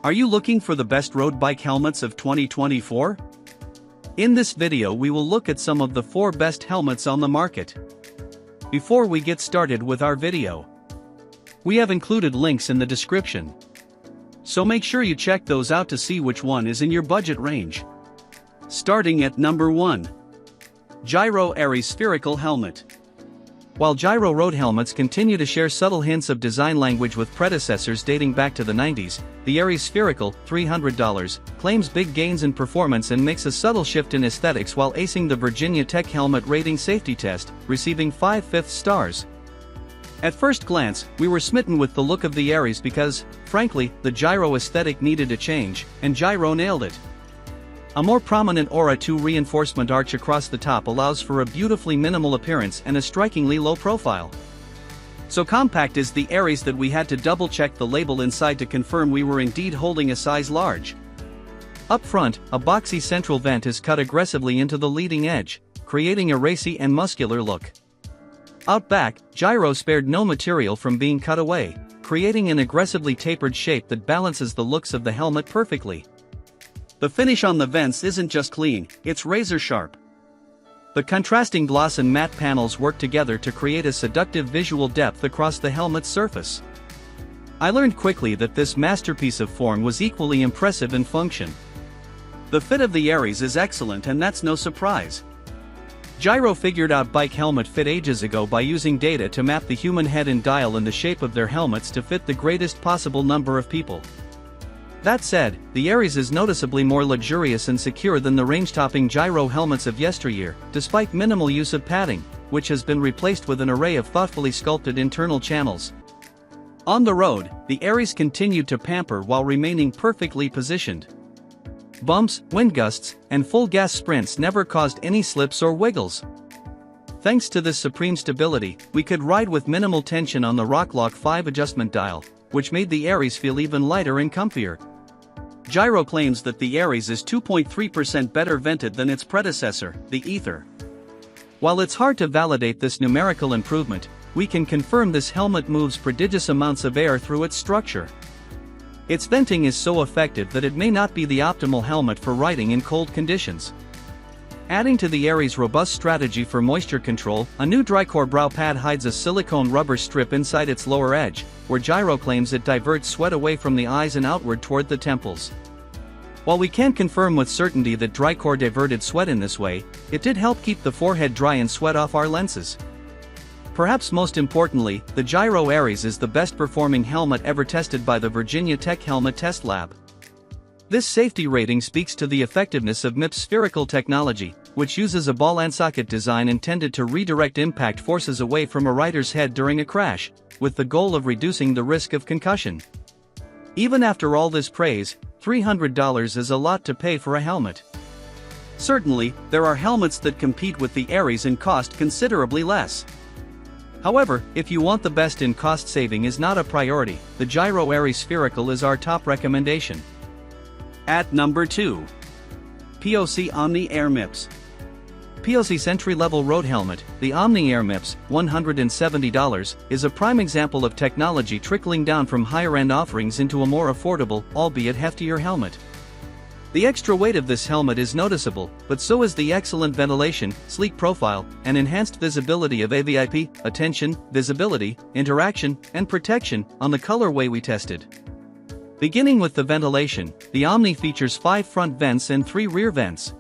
Are you looking for the best road bike helmets of 2024? In this video we will look at some of the 4 best helmets on the market. Before we get started with our video, we have included links in the description, so make sure you check those out to see which one is in your budget range. Starting at number 1. Gyro Aries Spherical Helmet. While gyro road helmets continue to share subtle hints of design language with predecessors dating back to the 90s, the Aries Spherical, $300, claims big gains in performance and makes a subtle shift in aesthetics while acing the Virginia Tech Helmet Rating Safety Test, receiving 5/5 stars. At first glance, we were smitten with the look of the Aries because, frankly, the gyro aesthetic needed a change, and gyro nailed it. A more prominent Aura 2 reinforcement arch across the top allows for a beautifully minimal appearance and a strikingly low profile. So compact is the Aries that we had to double-check the label inside to confirm we were indeed holding a size large. Up front, a boxy central vent is cut aggressively into the leading edge, creating a racy and muscular look. Out back, gyro spared no material from being cut away, creating an aggressively tapered shape that balances the looks of the helmet perfectly. The finish on the vents isn't just clean, it's razor sharp. The contrasting gloss and matte panels work together to create a seductive visual depth across the helmet's surface. I learned quickly that this masterpiece of form was equally impressive in function. The fit of the Aries is excellent, and that's no surprise. Gyro figured out bike helmet fit ages ago by using data to map the human head and dial and the shape of their helmets to fit the greatest possible number of people. That said, the Aries is noticeably more luxurious and secure than the range-topping gyro helmets of yesteryear, despite minimal use of padding, which has been replaced with an array of thoughtfully sculpted internal channels. On the road, the Aries continued to pamper while remaining perfectly positioned. Bumps, wind gusts, and full-gas sprints never caused any slips or wiggles. Thanks to this supreme stability, we could ride with minimal tension on the Rocklock 5 adjustment dial, which made the Aries feel even lighter and comfier. Gyro claims that the Aries is 2.3% better vented than its predecessor, the Ether. While it's hard to validate this numerical improvement, we can confirm this helmet moves prodigious amounts of air through its structure. Its venting is so effective that it may not be the optimal helmet for riding in cold conditions. Adding to the Aries' robust strategy for moisture control, a new Drycore brow pad hides a silicone rubber strip inside its lower edge, where Gyro claims it diverts sweat away from the eyes and outward toward the temples. While we can't confirm with certainty that Drycore diverted sweat in this way, it did help keep the forehead dry and sweat off our lenses. Perhaps most importantly, the Gyro Aries is the best performing helmet ever tested by the Virginia Tech Helmet Test Lab. This safety rating speaks to the effectiveness of MIP's spherical technology, which uses a ball and socket design intended to redirect impact forces away from a rider's head during a crash, with the goal of reducing the risk of concussion. Even after all this praise, $300 is a lot to pay for a helmet. Certainly, there are helmets that compete with the Aries and cost considerably less. However, if you want the best in cost saving is not a priority, the Gyro Aries Spherical is our top recommendation. At number 2. POC Omni Air MIPS. POC's entry-level road helmet, the Omni Air MIPS, $170, is a prime example of technology trickling down from higher-end offerings into a more affordable, albeit heftier helmet. The extra weight of this helmet is noticeable, but so is the excellent ventilation, sleek profile, and enhanced visibility of AVIP, attention, visibility, interaction, and protection, on the colorway we tested. Beginning with the ventilation, the Omni features 5 front vents and 3 rear vents.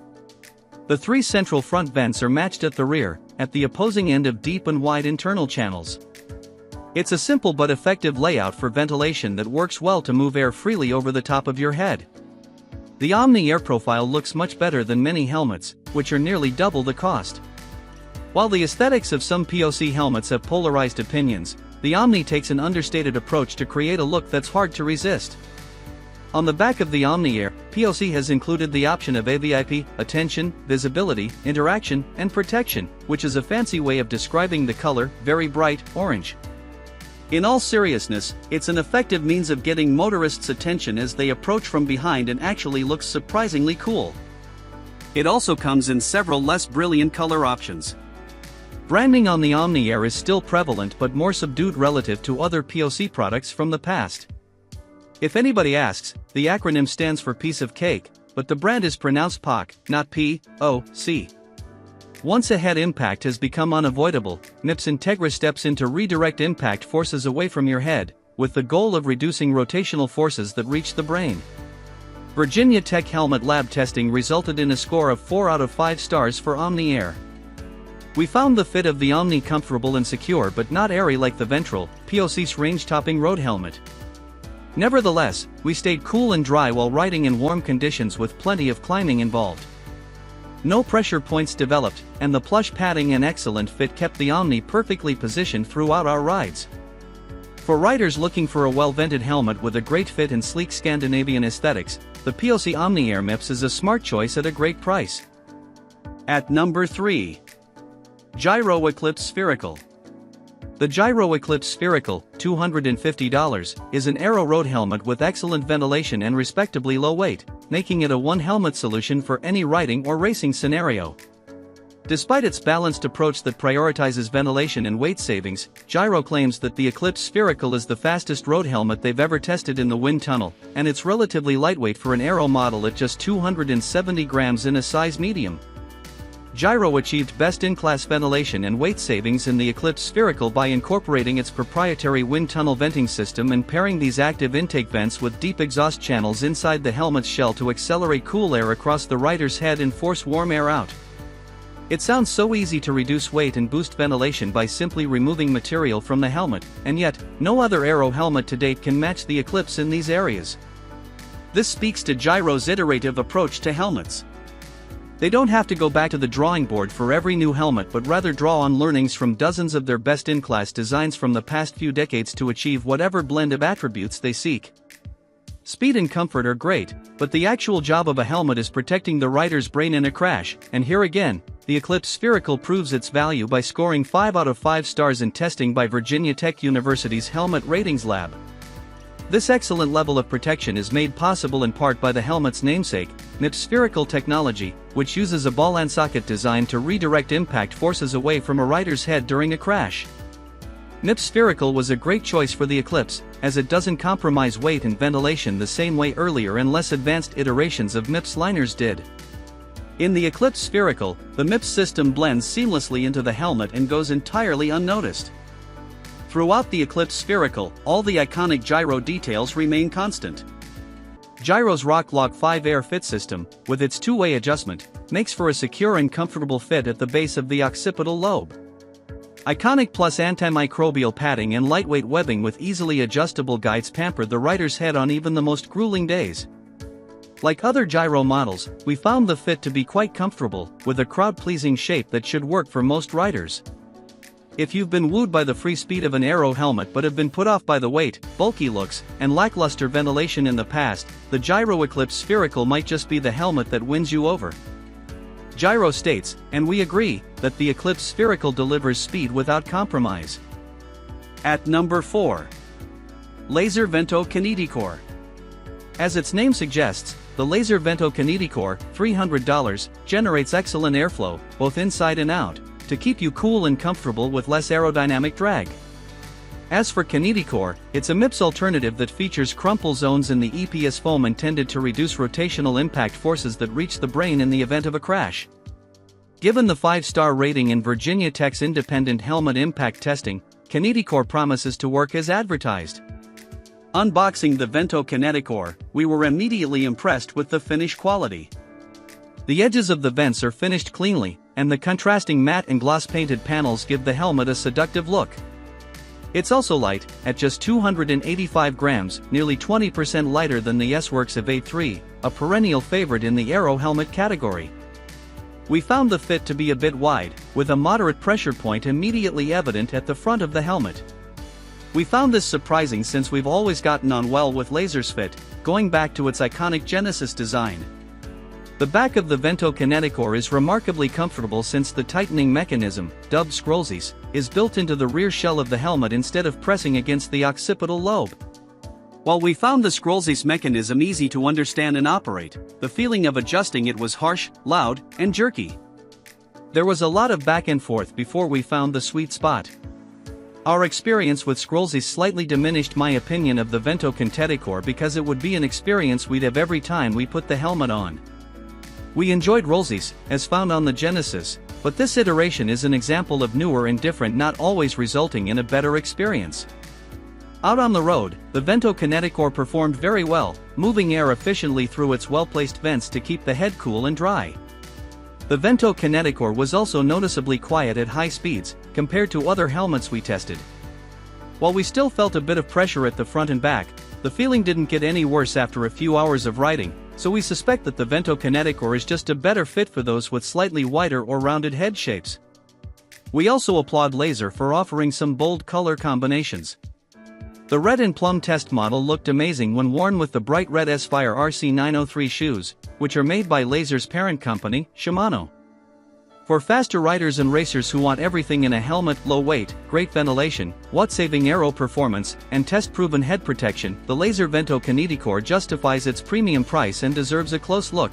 The 3 central front vents are matched at the rear, at the opposing end of deep and wide internal channels. It's a simple but effective layout for ventilation that works well to move air freely over the top of your head. The Omni air profile looks much better than many helmets, which are nearly double the cost. While the aesthetics of some POC helmets have polarized opinions, the Omni takes an understated approach to create a look that's hard to resist. On the back of the Omni Air, POC has included the option of AVIP, attention, visibility, interaction, and protection, which is a fancy way of describing the color, very bright orange. In all seriousness, it's an effective means of getting motorists' attention as they approach from behind and actually looks surprisingly cool. It also comes in several less brilliant color options. Branding on the Omni Air is still prevalent but more subdued relative to other POC products from the past. If anybody asks, the acronym stands for piece of cake, but the brand is pronounced POC, not P-O-C. Once a head impact has become unavoidable, MIPS Integra steps in to redirect impact forces away from your head, with the goal of reducing rotational forces that reach the brain. Virginia Tech helmet lab testing resulted in a score of 4 out of 5 stars for Omni Air. We found the fit of the Omni comfortable and secure but not airy like the Ventral, POC's range-topping road helmet. Nevertheless, we stayed cool and dry while riding in warm conditions with plenty of climbing involved. No pressure points developed, and the plush padding and excellent fit kept the Omni perfectly positioned throughout our rides. For riders looking for a well-vented helmet with a great fit and sleek Scandinavian aesthetics, the POC Omni Air MIPS is a smart choice at a great price. At number 3. Gyro Eclipse Spherical. The Gyro Eclipse Spherical, $250, is an aero road helmet with excellent ventilation and respectably low weight, making it a one-helmet solution for any riding or racing scenario. Despite its balanced approach that prioritizes ventilation and weight savings, Gyro claims that the Eclipse Spherical is the fastest road helmet they've ever tested in the wind tunnel, and it's relatively lightweight for an aero model at just 270 grams in a size medium. Gyro achieved best-in-class ventilation and weight savings in the Eclipse Spherical by incorporating its proprietary wind tunnel venting system and pairing these active intake vents with deep exhaust channels inside the helmet's shell to accelerate cool air across the rider's head and force warm air out. It sounds so easy to reduce weight and boost ventilation by simply removing material from the helmet, and yet, no other aero helmet to date can match the Eclipse in these areas. This speaks to Gyro's iterative approach to helmets. They don't have to go back to the drawing board for every new helmet but rather draw on learnings from dozens of their best-in-class designs from the past few decades to achieve whatever blend of attributes they seek. Speed and comfort are great, but the actual job of a helmet is protecting the rider's brain in a crash, and here again, the Eclipse Spherical proves its value by scoring 5 out of 5 stars in testing by Virginia Tech University's Helmet Ratings Lab. This excellent level of protection is made possible in part by the helmet's namesake, MIPS Spherical technology, which uses a ball and socket design to redirect impact forces away from a rider's head during a crash. MIPS Spherical was a great choice for the Eclipse, as it doesn't compromise weight and ventilation the same way earlier and less advanced iterations of MIPS liners did. In the Eclipse Spherical, the MIPS system blends seamlessly into the helmet and goes entirely unnoticed. Throughout the Eclipse Spherical, all the iconic Gyro details remain constant. Gyro's Rock Lock 5 Air Fit system, with its two-way adjustment, makes for a secure and comfortable fit at the base of the occipital lobe. Iconic Plus antimicrobial padding and lightweight webbing with easily adjustable guides pamper the rider's head on even the most grueling days. Like other Gyro models, we found the fit to be quite comfortable, with a crowd-pleasing shape that should work for most riders. If you've been wooed by the free speed of an aero helmet but have been put off by the weight, bulky looks, and lackluster ventilation in the past, the Gyro Eclipse Spherical might just be the helmet that wins you over. Gyro states, and we agree, that the Eclipse Spherical delivers speed without compromise. At number 4. Laser Vento Kineticore. As its name suggests, the Laser Vento Kineticore, $300, generates excellent airflow, both inside and out, to keep you cool and comfortable with less aerodynamic drag. As for Kineticore, it's a MIPS alternative that features crumple zones in the EPS foam intended to reduce rotational impact forces that reach the brain in the event of a crash. Given the 5-star rating in Virginia Tech's independent helmet impact testing, Kineticore promises to work as advertised. Unboxing the Vento Kineticore, we were immediately impressed with the finish quality. The edges of the vents are finished cleanly, and the contrasting matte and gloss-painted panels give the helmet a seductive look. It's also light, at just 285 grams, nearly 20% lighter than the S-Works of A3, a perennial favorite in the aero helmet category. We found the fit to be a bit wide, with a moderate pressure point immediately evident at the front of the helmet. We found this surprising since we've always gotten on well with Laser's fit, going back to its iconic Genesis design. The back of the Vento Kineticore is remarkably comfortable since the tightening mechanism, dubbed Scrollsies, is built into the rear shell of the helmet instead of pressing against the occipital lobe. While we found the Scrollsies mechanism easy to understand and operate, the feeling of adjusting it was harsh, loud, and jerky. There was a lot of back and forth before we found the sweet spot. Our experience with Scrollsies slightly diminished my opinion of the Vento Conteticore because it would be an experience we'd have every time we put the helmet on. We enjoyed Rollsies, as found on the Genesis, but this iteration is an example of newer and different, not always resulting in a better experience. Out on the road, the Vento Conteticore performed very well, moving air efficiently through its well-placed vents to keep the head cool and dry. The Vento Conteticore was also noticeably quiet at high speeds, compared to other helmets we tested. While we still felt a bit of pressure at the front and back, the feeling didn't get any worse after a few hours of riding, so we suspect that the Vento Conteticore is just a better fit for those with slightly wider or rounded head shapes. We also applaud Laser for offering some bold color combinations. The red and plum test model looked amazing when worn with the bright red S-Fire RC903 shoes, which are made by Laser's parent company, Shimano. For faster riders and racers who want everything in a helmet, low weight, great ventilation, watt-saving aero performance, and test-proven head protection, the Laser Vento Conteticore justifies its premium price and deserves a close look.